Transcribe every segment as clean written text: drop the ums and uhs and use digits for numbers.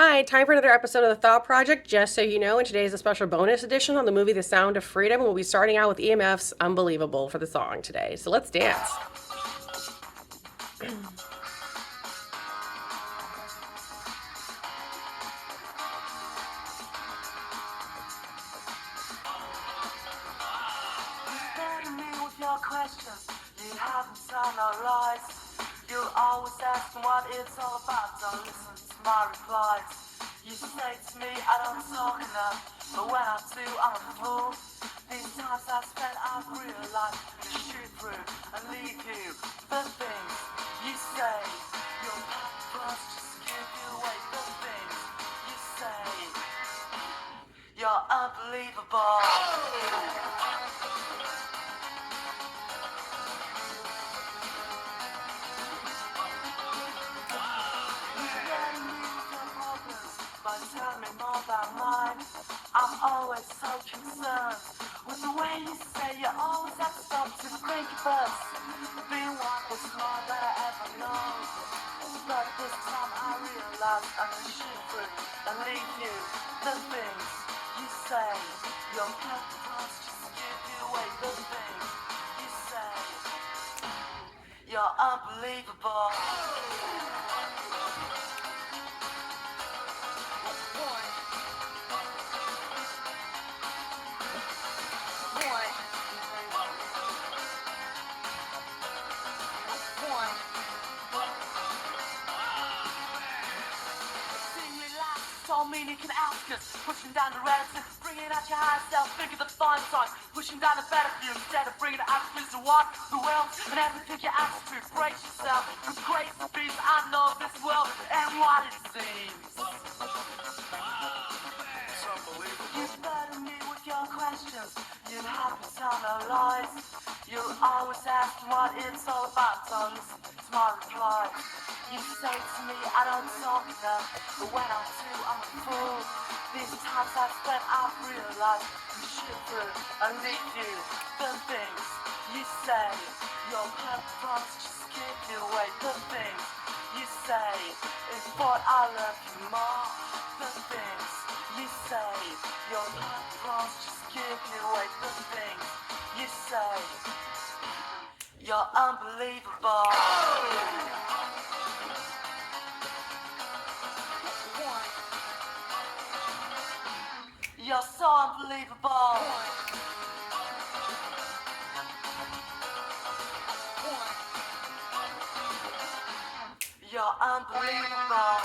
Hi, time for another episode of the Thought Project. Just so you know, and today is a special bonus edition on the movie The Sound of Freedom. We'll be starting out with EMF's Unbelievable for the song today. So let's dance. Better me with your questions. You haven't told no lies. You always ask me what it's all about. Don't listen to my replies. You say to me I don't talk enough, but when I do, I'm a fool. These times I spent, I've realized to shoot through and leave you. The things you say, your past just give you away. The things you say, you're unbelievable. Tell me more about mine. I'm always so concerned with the way you say you always have to stop to think first. Being one was more than I ever know. But this time I realize I'm gonna shoot through and leave you. The things you say, your purpose just give you away. The things you say, you're unbelievable. Don't mean you can ask us, pushing down the relative, bringing out your higher self, think of the fine side, pushing down the better view instead of bringing it out to walk the world and everything you ask to brace yourself, from grace to peace. I know this world and what it seems. It's unbelievable. You better me with your questions, you haven't tell no lies. You always ask what it's all about, so listen to my reply. You say to me I don't talk enough, but when I do, I'm a fool. These times I've spent, I've realized you shoot through and leave you. The things you say, your purpose just give you away. The things you say is what I love you more. The things you say, your purpose just give you away. The things you say, you're unbelievable. You're so unbelievable. You're unbelievable.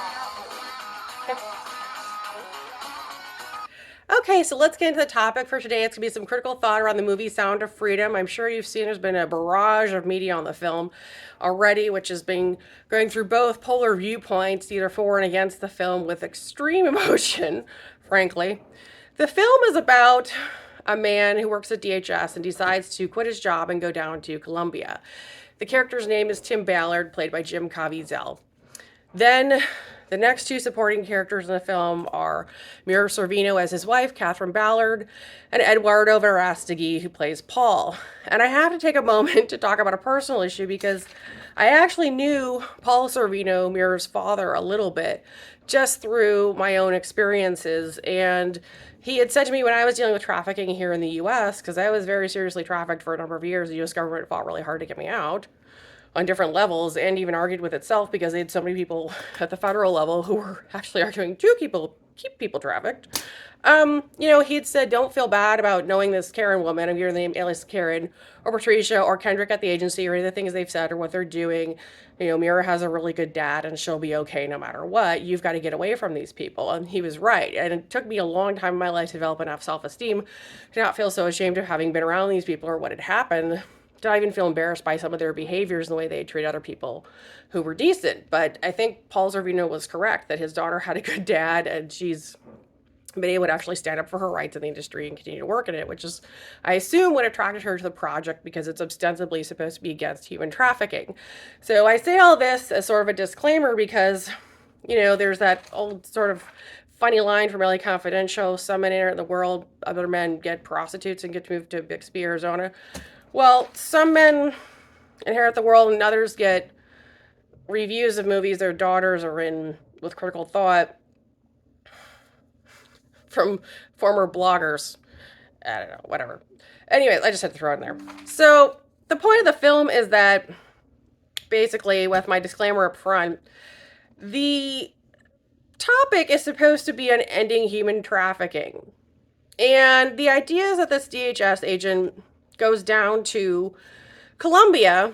Okay, so let's get into the topic for today. It's going to be some critical thought around the movie Sound of Freedom. I'm sure you've seen there's been a barrage of media on the film already, which has been going through both polar viewpoints, either for and against the film, with extreme emotion, frankly. The film is about a man who works at DHS and decides to quit his job and go down to Colombia. The character's name is Tim Ballard, played by Jim Caviezel. Then the next two supporting characters in the film are Mira Sorvino as his wife, Catherine Ballard, and Eduardo Verastegui, who plays Paul. And I have to take a moment to talk about a personal issue because I actually knew Paul Sorvino, Mira's father, a little bit just through my own experiences. And he had said to me when I was dealing with trafficking here in the U.S., because I was very seriously trafficked for a number of years, the U.S. government fought really hard to get me out on different levels and even argued with itself because they had so many people at the federal level who were actually arguing to keep people trafficked. He had said, don't feel bad about knowing this Karen woman, I'm hearing the name alias Karen, or Patricia, or Kendrick at the agency, or any of the things they've said or what they're doing. Mira has a really good dad and she'll be okay no matter what. You've got to get away from these people. And he was right. And it took me a long time in my life to develop enough self-esteem to not feel so ashamed of having been around these people or what had happened. Did I even feel embarrassed by some of their behaviors and the way they treat other people who were decent. But I think Paul Sorvino was correct that his daughter had a good dad and she's been able to actually stand up for her rights in the industry and continue to work in it, which is, I assume, what attracted her to the project because it's ostensibly supposed to be against human trafficking. So I say all this as sort of a disclaimer because, there's that old sort of funny line from LA Confidential, some men enter the world, other men get prostitutes and get to move to Bixby, Arizona. Well, some men inherit the world and others get reviews of movies their daughters are in with critical thought from former bloggers. I don't know, whatever. Anyway, I just had to throw it in there. So the point of the film is that basically, with my disclaimer up front, the topic is supposed to be on ending human trafficking. And the idea is that this DHS agent goes down to Colombia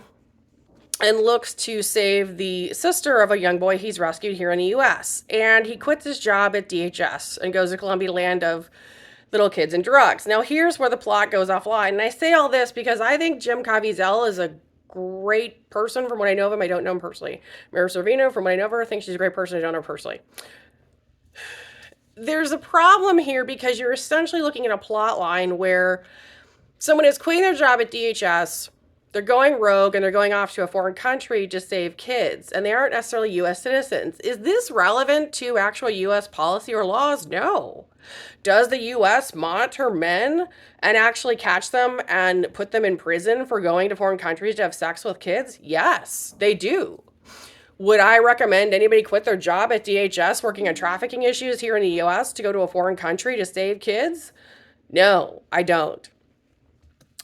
and looks to save the sister of a young boy he's rescued here in the U.S. And he quits his job at DHS and goes to Colombia, land of little kids and drugs. Now, here's where the plot goes offline. And I say all this because I think Jim Caviezel is a great person from what I know of him. I don't know him personally. Mary Sorvino, from what I know of her, I think she's a great person. I don't know her personally. There's a problem here because you're essentially looking at a plot line where someone is quitting their job at DHS, they're going rogue, and they're going off to a foreign country to save kids, and they aren't necessarily U.S. citizens. Is this relevant to actual U.S. policy or laws? No. Does the U.S. monitor men and actually catch them and put them in prison for going to foreign countries to have sex with kids? Yes, they do. Would I recommend anybody quit their job at DHS working on trafficking issues here in the U.S. to go to a foreign country to save kids? No, I don't.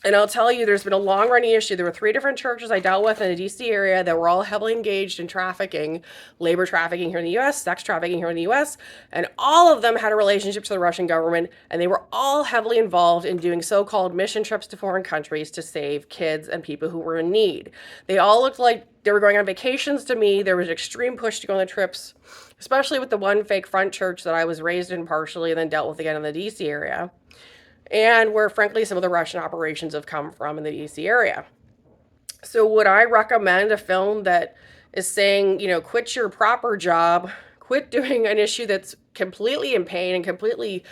And I'll tell you, there's been a long-running issue. There were 3 different churches I dealt with in the D.C. area that were all heavily engaged in trafficking, labor trafficking here in the U.S., sex trafficking here in the U.S., and all of them had a relationship to the Russian government, and they were all heavily involved in doing so-called mission trips to foreign countries to save kids and people who were in need. They all looked like they were going on vacations to me. There was extreme push to go on the trips, especially with the one fake front church that I was raised in partially and then dealt with again in the D.C. area, and where, frankly, some of the Russian operations have come from in the D.C. area. So would I recommend a film that is saying, quit your proper job, quit doing an issue that's completely in pain and completely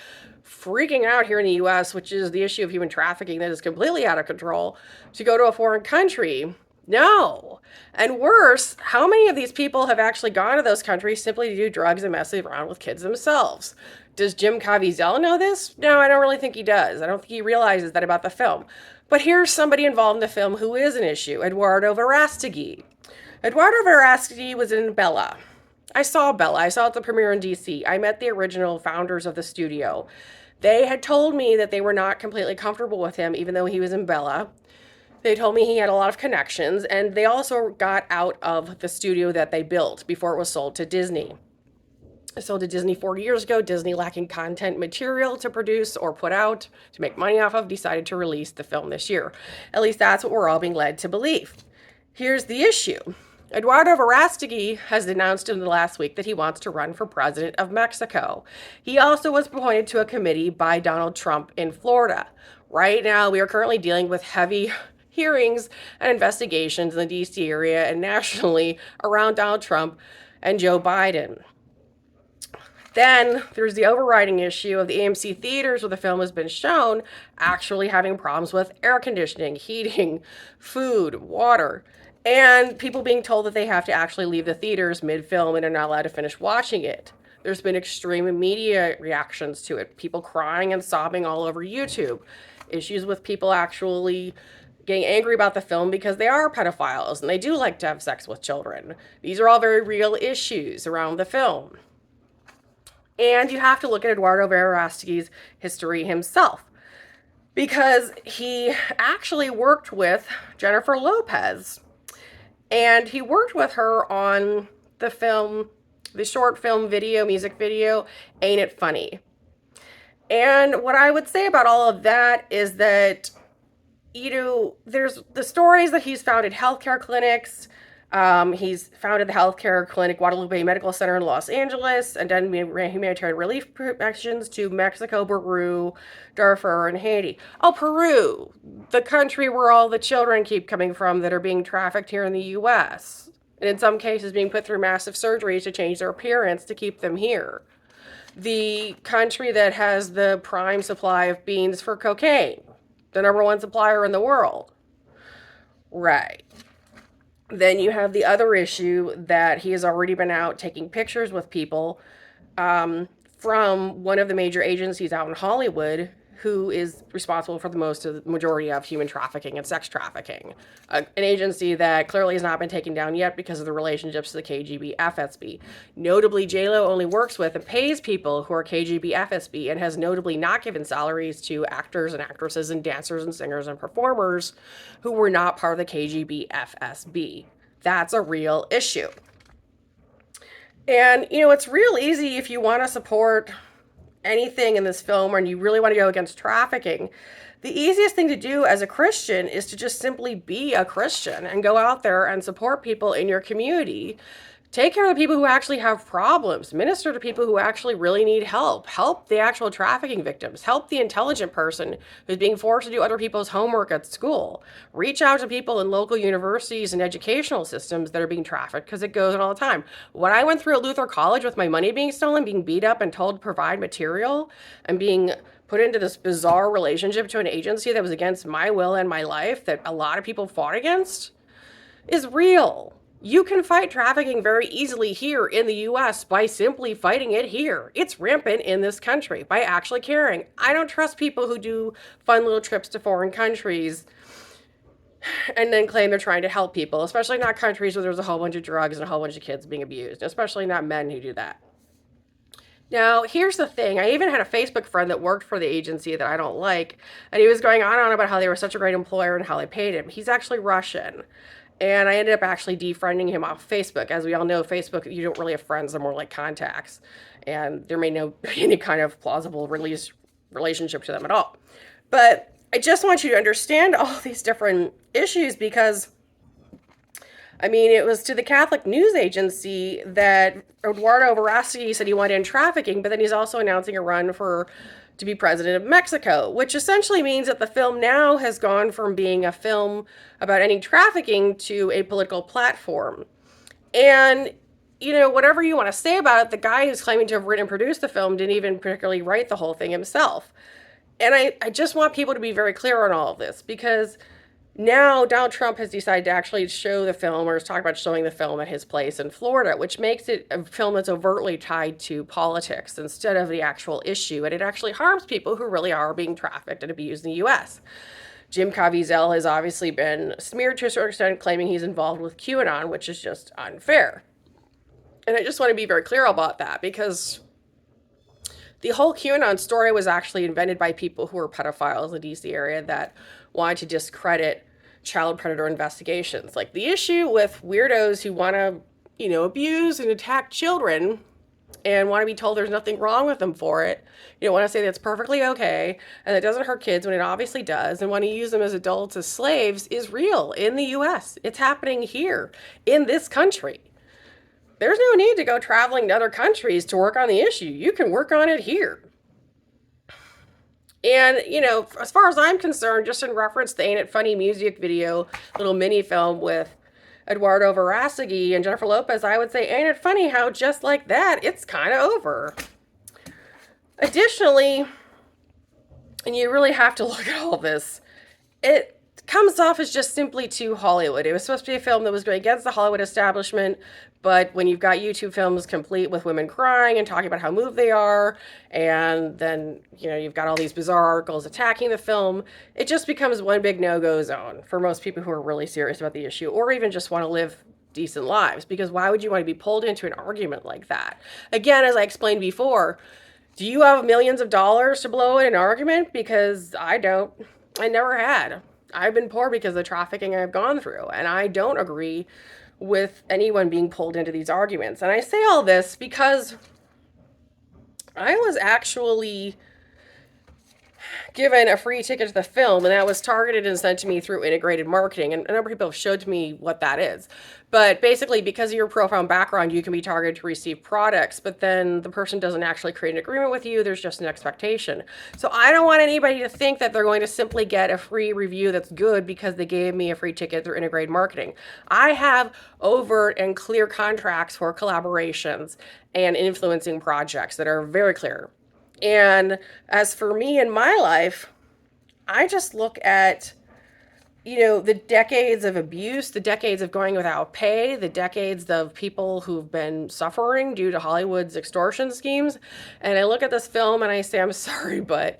freaking out here in the U.S., which is the issue of human trafficking that is completely out of control, to go to a foreign country? No. And worse, how many of these people have actually gone to those countries simply to do drugs and mess around with kids themselves? Does Jim Caviezel know this? No, I don't really think he does. I don't think he realizes that about the film. But here's somebody involved in the film who is an issue, Eduardo Verástegui. Eduardo Verástegui was in Bella. I saw Bella. I saw it at the premiere in D.C. I met the original founders of the studio. They had told me that they were not completely comfortable with him, even though he was in Bella. They told me he had a lot of connections, and they also got out of the studio that they built before it was sold to Disney. Sold to Disney 4 years ago. Disney, lacking content material to produce or put out to make money off of, decided to release the film this year. At least that's what we're all being led to believe. Here's the issue. Eduardo Verástegui has announced in the last week that he wants to run for president of Mexico. He also was appointed to a committee by Donald Trump in Florida. Right now, we are currently dealing with heavy hearings and investigations in the D.C. area and nationally around Donald Trump and Joe Biden. Then there's the overriding issue of the AMC theaters where the film has been shown actually having problems with air conditioning, heating, food, water, and people being told that they have to actually leave the theaters mid-film and are not allowed to finish watching it. There's been extreme media reactions to it, people crying and sobbing all over YouTube, issues with people actually getting angry about the film because they are pedophiles and they do like to have sex with children. These are all very real issues around the film. And you have to look at Eduardo Verástegui history himself, because he actually worked with Jennifer Lopez, and he worked with her on the film, the short film video, music video, Ain't It Funny? And what I would say about all of that is that, there's the stories that he's founded healthcare clinics. He's founded the healthcare clinic Guadalupe Medical Center in Los Angeles and done humanitarian relief actions to Mexico, Peru, Darfur, and Haiti. Oh, Peru, the country where all the children keep coming from that are being trafficked here in the U.S. and in some cases being put through massive surgeries to change their appearance to keep them here. The country that has the prime supply of beans for cocaine, the #1 supplier in the world. Right. Then you have the other issue that he has already been out taking pictures with people from one of the major agencies out in Hollywood who is responsible for the most of the majority of human trafficking and sex trafficking. An agency that clearly has not been taken down yet because of the relationships to the KGB FSB. Notably, JLo only works with and pays people who are KGB FSB and has notably not given salaries to actors and actresses and dancers and singers and performers who were not part of the KGB FSB. That's a real issue. And, it's real easy if you want to support anything in this film and you really want to go against trafficking. The easiest thing to do as a Christian is to just simply be a Christian and go out there and support people in your community. Take care of the people who actually have problems. Minister to people who actually really need help. Help the actual trafficking victims. Help the intelligent person who's being forced to do other people's homework at school. Reach out to people in local universities and educational systems that are being trafficked, because it goes on all the time. When I went through at Luther College with my money being stolen, being beat up and told to provide material, and being put into this bizarre relationship to an agency that was against my will and my life, that a lot of people fought against, is real. You can fight trafficking very easily here in the U.S. by simply fighting it here. It's rampant in this country by actually caring. I don't trust people who do fun little trips to foreign countries and then claim they're trying to help people, especially not countries where there's a whole bunch of drugs and a whole bunch of kids being abused, especially not men who do that. Now, here's the thing. I even had a Facebook friend that worked for the agency that I don't like, and he was going on and on about how they were such a great employer and how they paid him. He's actually Russian. And I ended up actually defriending him off Facebook. As we all know, Facebook, you don't really have friends, they're more like contacts. And there may not be any kind of plausible relationship to them at all. But I just want you to understand all these different issues, because, it was to the Catholic News Agency that Eduardo Verástegui said he wanted to end trafficking, but then he's also announcing a run to be president of Mexico, which essentially means that the film now has gone from being a film about ending trafficking to a political platform. And, whatever you want to say about it, the guy who's claiming to have written and produced the film didn't even particularly write the whole thing himself. And I just want people to be very clear on all of this, because now Donald Trump has decided to actually show the film, or is talking about showing the film at his place in Florida, which makes it a film that's overtly tied to politics instead of the actual issue. And it actually harms people who really are being trafficked and abused in the U.S. Jim Caviezel has obviously been smeared to a certain extent, claiming he's involved with QAnon, which is just unfair. And I just want to be very clear about that, because the whole QAnon story was actually invented by people who were pedophiles in the DC area that wanted to discredit child predator investigations. Like, the issue with weirdos who want to, abuse and attack children and want to be told there's nothing wrong with them for it. Want to say that's perfectly okay and that doesn't hurt kids when it obviously does, and want to use them as adults, as slaves, is real in the U.S. It's happening here in this country. There's no need to go traveling to other countries to work on the issue. You can work on it here. And, as far as I'm concerned, just in reference to the Ain't It Funny music video, little mini film with Eduardo Verástegui and Jennifer Lopez, I would say, ain't it funny how just like that, it's kind of over. Additionally, and you really have to look at all this, it comes off as just simply too Hollywood. It was supposed to be a film that was going against the Hollywood establishment, but when you've got YouTube films complete with women crying and talking about how moved they are, and then, you've got all these bizarre articles attacking the film, it just becomes one big no-go zone for most people who are really serious about the issue, or even just want to live decent lives, because why would you want to be pulled into an argument like that? Again, as I explained before, do you have millions of dollars to blow in an argument? Because I don't. I never had. I've been poor because of the trafficking I've gone through, and I don't agree with anyone being pulled into these arguments. And I say all this because I was actually given a free ticket to the film, and that was targeted and sent to me through integrated marketing. And a number of people have showed to me what that is. But basically, because of your profile background, you can be targeted to receive products, but then the person doesn't actually create an agreement with you. There's just an expectation. So I don't want anybody to think that they're going to simply get a free review that's good because they gave me a free ticket through integrated marketing. I have overt and clear contracts for collaborations and influencing projects that are very clear. And as for me in my life, I just look at the decades of abuse, the decades of going without pay, the decades of people who've been suffering due to Hollywood's extortion schemes. And I look at this film and I say, I'm sorry, but,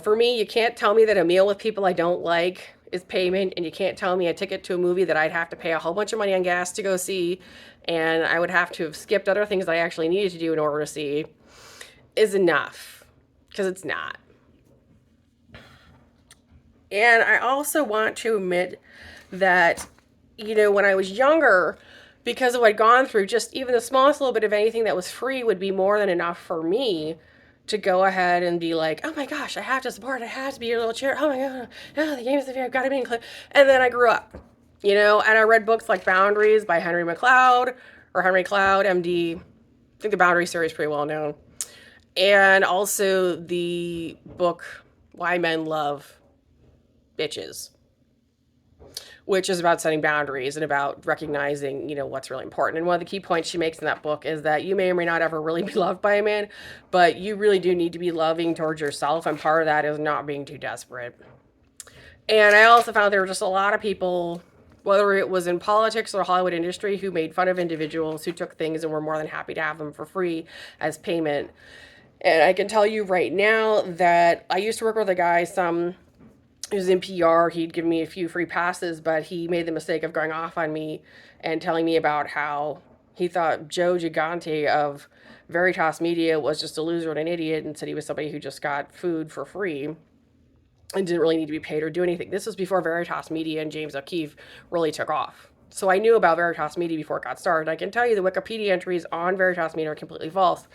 for me, you can't tell me that a meal with people I don't like is payment, and you can't tell me a ticket to a movie that I'd have to pay a whole bunch of money on gas to go see, and I would have to have skipped other things that I actually needed to do in order to see, is enough. Because it's not. And I also want to admit that, when I was younger, because of what I'd gone through, just even the smallest little bit of anything that was free would be more than enough for me to go ahead and be like, oh my gosh, I have to support, I have to be your little chair. Oh my God, oh, the games of fear, I've got to be included. And then I grew up, and I read books like Boundaries by Henry Cloud, MD. I think the Boundary series is pretty well known. And also the book Why Men Love Bitches, which is about setting boundaries and about recognizing, what's really important. And one of the key points she makes in that book is that you may or may not ever really be loved by a man, but you really do need to be loving towards yourself. And part of that is not being too desperate. And I also found there were just a lot of people, whether it was in politics or the Hollywood industry, who made fun of individuals who took things and were more than happy to have them for free as payment. And I can tell you right now that I used to work with a guy, he was in PR. He'd given me a few free passes, but he made the mistake of going off on me and telling me about how he thought Joe Gigante of Veritas Media was just a loser and an idiot, and said he was somebody who just got food for free and didn't really need to be paid or do anything. This was before Veritas Media and James O'Keefe really took off. So I knew about Veritas Media before it got started. I can tell you the Wikipedia entries on Veritas Media are completely false.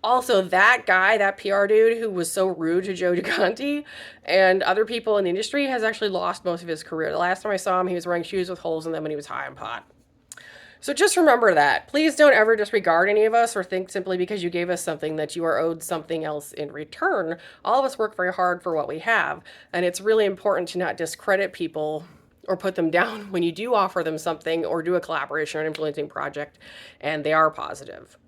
Also, that guy, that PR dude who was so rude to Joe Gigante and other people in the industry, has actually lost most of his career. The last time I saw him, he was wearing shoes with holes in them and he was high on pot. So just remember that. Please don't ever disregard any of us or think simply because you gave us something that you are owed something else in return. All of us work very hard for what we have, and it's really important to not discredit people or put them down when you do offer them something or do a collaboration or an influencing project and they are positive.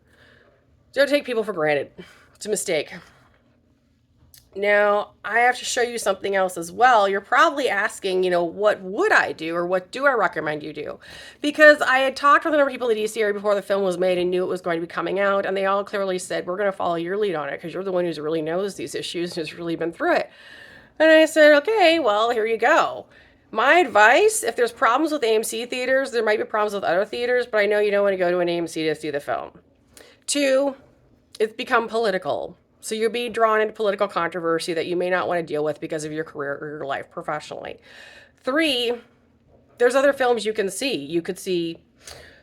Don't take people for granted. It's a mistake. Now, I have to show you something else as well. You're probably asking, what would I do or what do I recommend you do? Because I had talked with a number of people in the DC area before the film was made and knew it was going to be coming out, and they all clearly said, we're going to follow your lead on it because you're the one who's really knows these issues and has really been through it. And I said, okay, well, here you go. My advice, if there's problems with AMC theaters, there might be problems with other theaters, but I know you don't want to go to an AMC to see the film. 2, it's become political. So you'll be drawn into political controversy that you may not want to deal with because of your career or your life professionally. 3, there's other films you can see. You could see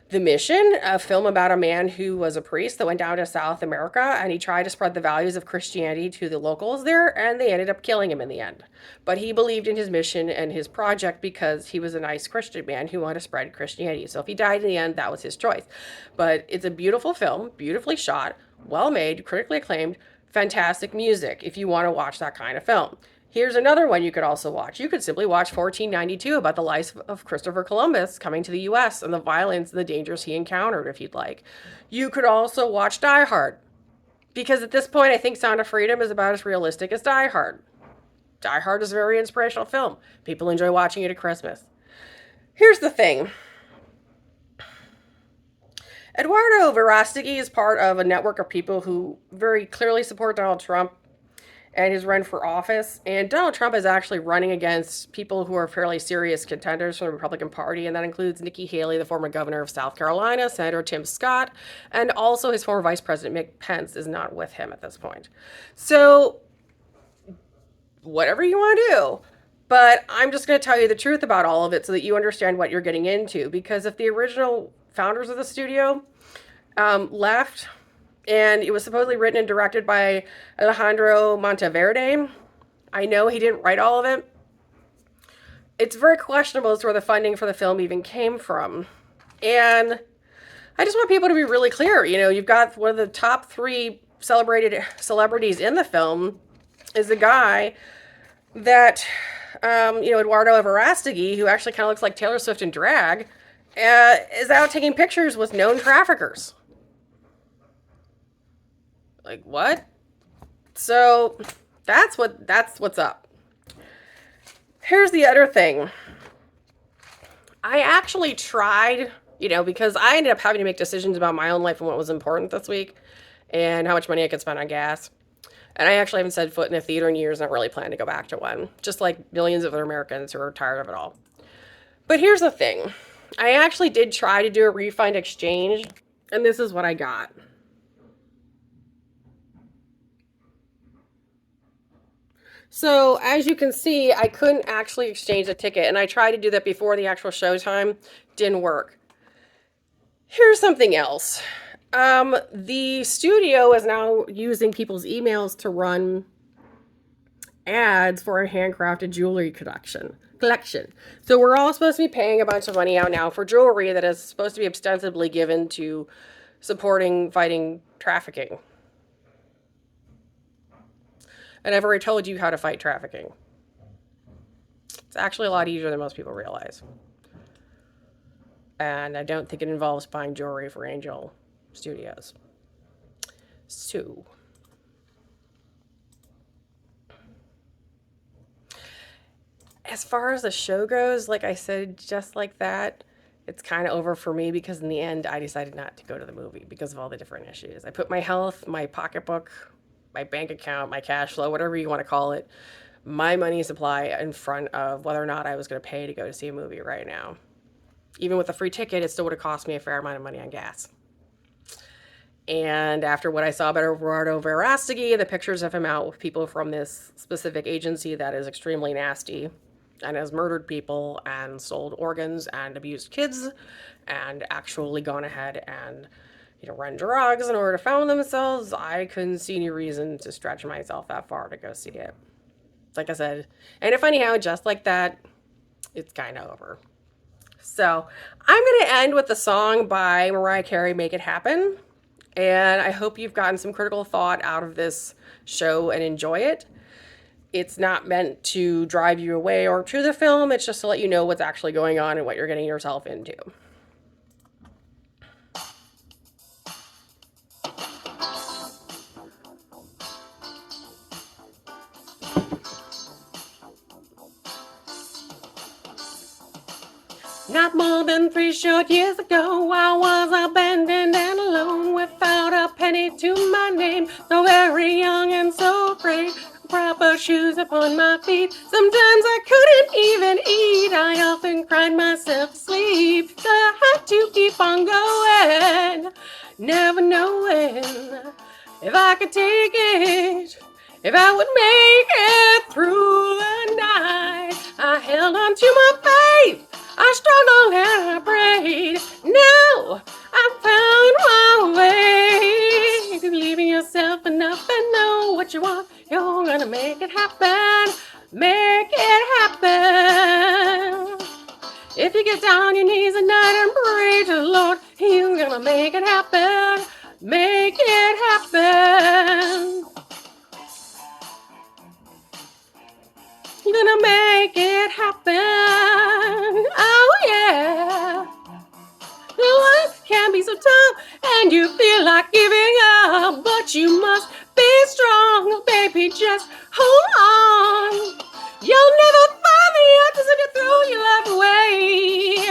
The Mission, a film about a man who was a priest that went down to South America and he tried to spread the values of Christianity to the locals there, and they ended up killing him in the end. But he believed in his mission and his project because he was a nice Christian man who wanted to spread Christianity. So if he died in the end, that was his choice. But it's a beautiful film, beautifully shot, well made, critically acclaimed, fantastic music if you want to watch that kind of film. Here's another one you could also watch. You could simply watch 1492 about the life of Christopher Columbus coming to the U.S. and the violence and the dangers he encountered, if you'd like. You could also watch Die Hard, because at this point I think Sound of Freedom is about as realistic as Die Hard. Die Hard is a very inspirational film. People enjoy watching it at Christmas. Here's the thing. Eduardo Verástegui is part of a network of people who very clearly support Donald Trump and his run for office. And Donald Trump is actually running against people who are fairly serious contenders from the Republican Party, and that includes Nikki Haley, the former governor of South Carolina, Senator Tim Scott, and also his former Vice President Mike Pence is not with him at this point. So, whatever you want to do. But I'm just going to tell you the truth about all of it so that you understand what you're getting into. Because if the original founders of the studio left, and it was supposedly written and directed by Alejandro Monteverde, I know he didn't write all of it. It's very questionable as to where the funding for the film even came from. And I just want people to be really clear. You've got one of the top 3 celebrated celebrities in the film is a guy that, Eduardo Verástegui, who actually kind of looks like Taylor Swift in drag, is out taking pictures with known traffickers. Like, what? So that's what's up. Here's the other thing. I actually tried, because I ended up having to make decisions about my own life and what was important this week and how much money I could spend on gas. And I actually haven't set foot in a theater in years and I really plan to go back to one, just like millions of other Americans who are tired of it all. But here's the thing, I actually did try to do a refund exchange, and this is what I got. So, as you can see, I couldn't actually exchange the ticket, and I tried to do that before the actual showtime. Didn't work. Here's something else. The studio is now using people's emails to run ads for a handcrafted jewelry collection. So we're all supposed to be paying a bunch of money out now for jewelry that is supposed to be ostensibly given to supporting fighting trafficking. And I've already told you how to fight trafficking. It's actually a lot easier than most people realize. And I don't think it involves buying jewelry for Angel Studios. So, as far as the show goes, like I said, just like that, it's kind of over for me because in the end, I decided not to go to the movie because of all the different issues. I put my health, my pocketbook, my bank account, my cash flow, whatever you want to call it, my money supply in front of whether or not I was going to pay to go to see a movie right now. Even with a free ticket, it still would have cost me a fair amount of money on gas. And after what I saw about Eduardo Verástegui, the pictures of him out with people from this specific agency that is extremely nasty and has murdered people and sold organs and abused kids and actually gone ahead and run drugs in order to found themselves, I couldn't see any reason to stretch myself that far to go see it. Like I said, and if anyhow, just like that, it's kind of over. So I'm going to end with the song by Mariah Carey, Make It Happen. And I hope you've gotten some critical thought out of this show and enjoy it. It's not meant to drive you away or to the film. It's just to let you know what's actually going on and what you're getting yourself into. Not more than 3 short years ago, I was abandoned and alone without a penny to my name. So very young and so afraid, proper shoes upon my feet. Sometimes I couldn't even eat, I often cried myself to sleep. So I had to keep on going, never knowing if I could take it, if I would make it through the night. I held on to my faith, I struggled and I prayed. Now I found my way. Believe in yourself enough and know what you want. You're gonna make it happen. Make it happen. If you get down on your knees at night and pray to the Lord, He's gonna make it happen. Make it happen. You're gonna make it happen. Oh yeah. Life can be so tough and you feel like giving up, but you must be strong, baby, just hold on. You'll never find the answers if you throw your life away.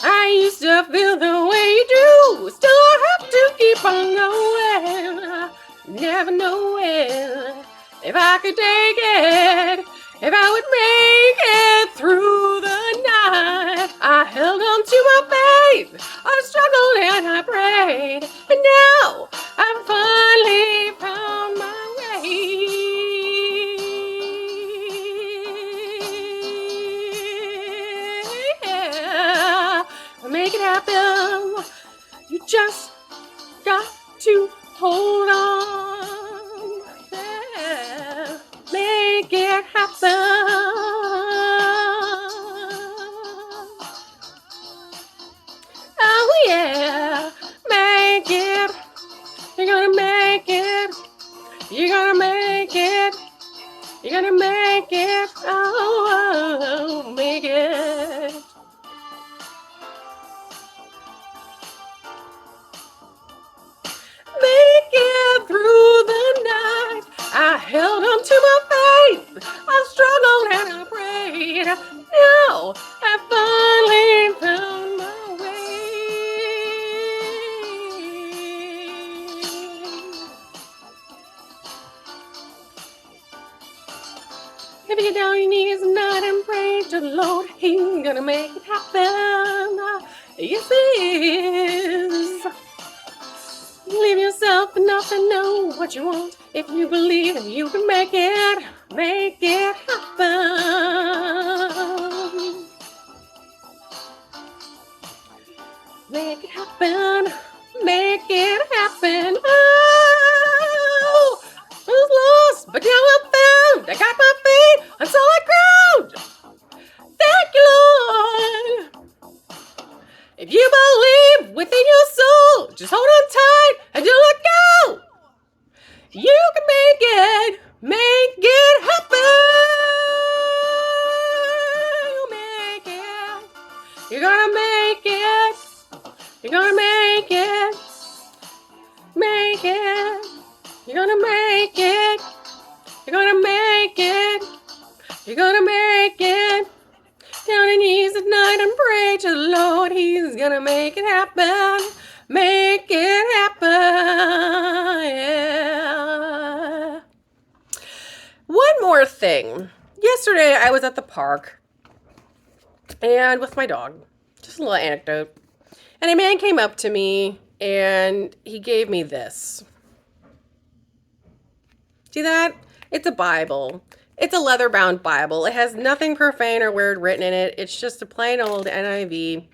I used to feel the way you do, still I have to keep on going, never knowing if I could take it, if I would make it through the night. I held on to my faith, I struggled and I prayed, and now I've finally found my way. Yeah. Make it happen. You just got to hold on. Yeah. Make it happen. Oh yeah, make it. You're gonna make it. You're gonna make it. You're gonna make it. Oh, make it. Make it through the night. I held on to my faith. I struggled and I prayed. Now I finally found If you get down on your knees tonight and pray to the Lord, He's gonna make it happen. Yes, He is. Believe yourself enough to know what you want. If you believe that you can make it happen. Make it happen. Make it happen. Oh, I was lost, but now I'm found. I got my feet on solid ground. Thank you, Lord. If you believe within your soul, just hold on tight and don't let go. You can make it happen. You make it. You're gonna make it. You're gonna make it. Make it. You're gonna make it. You're gonna make it. You're gonna make it. Down on your knees at night and pray to the Lord. He's gonna make it happen. Make it happen. Yeah. One more thing. Yesterday I was at the park and with my dog. Just a little anecdote. And a man came up to me and he gave me this. See that? It's a Bible. It's a leather-bound Bible. It has nothing profane or weird written in it. It's just a plain old NIV.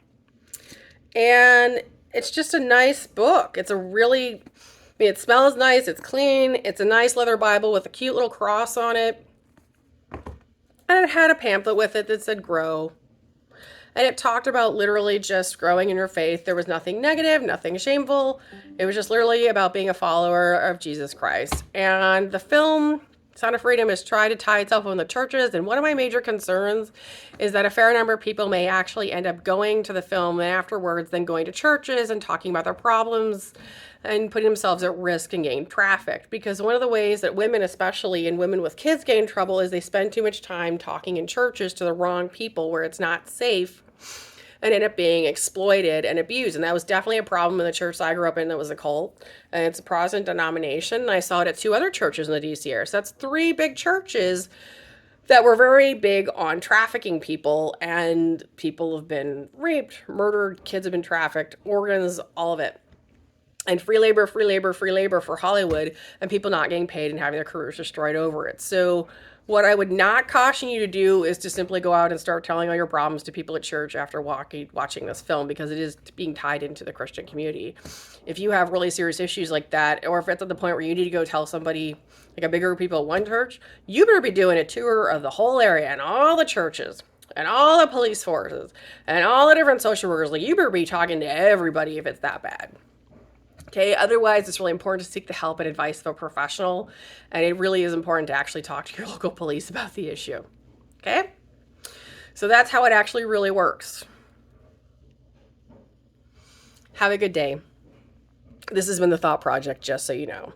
And it's just a nice book. It's a really, it smells nice. It's clean. It's a nice leather Bible with a cute little cross on it. And it had a pamphlet with it that said grow. And it talked about literally just growing in your faith. There was nothing negative, nothing shameful. It was just literally about being a follower of Jesus Christ. And the film Sound of Freedom has tried to tie itself in the churches, and one of my major concerns is that a fair number of people may actually end up going to the film and afterwards then going to churches and talking about their problems and putting themselves at risk and getting trafficked. Because one of the ways that women, especially, and women with kids, get in trouble is they spend too much time talking in churches to the wrong people where it's not safe and end up being exploited and abused. And that was definitely a problem in the church I grew up in that was a cult. And it's a Protestant denomination. And I saw it at 2 other churches in the DC area. So that's 3 big churches that were very big on trafficking people. And people have been raped, murdered, kids have been trafficked, organs, all of it. And free labor for Hollywood, and people not getting paid and having their careers destroyed over it. So what I would not caution you to do is to simply go out and start telling all your problems to people at church after watching this film, because it is being tied into the Christian community. If you have really serious issues like that, or if it's at the point where you need to go tell somebody, like a bigger group of people at one church, you better be doing a tour of the whole area and all the churches and all the police forces and all the different social workers. Like, you better be talking to everybody if it's that bad. Okay, otherwise it's really important to seek the help and advice of a professional, and it really is important to actually talk to your local police about the issue. Okay? So that's how it actually really works. Have a good day. This has been The Thought Project, just so you know.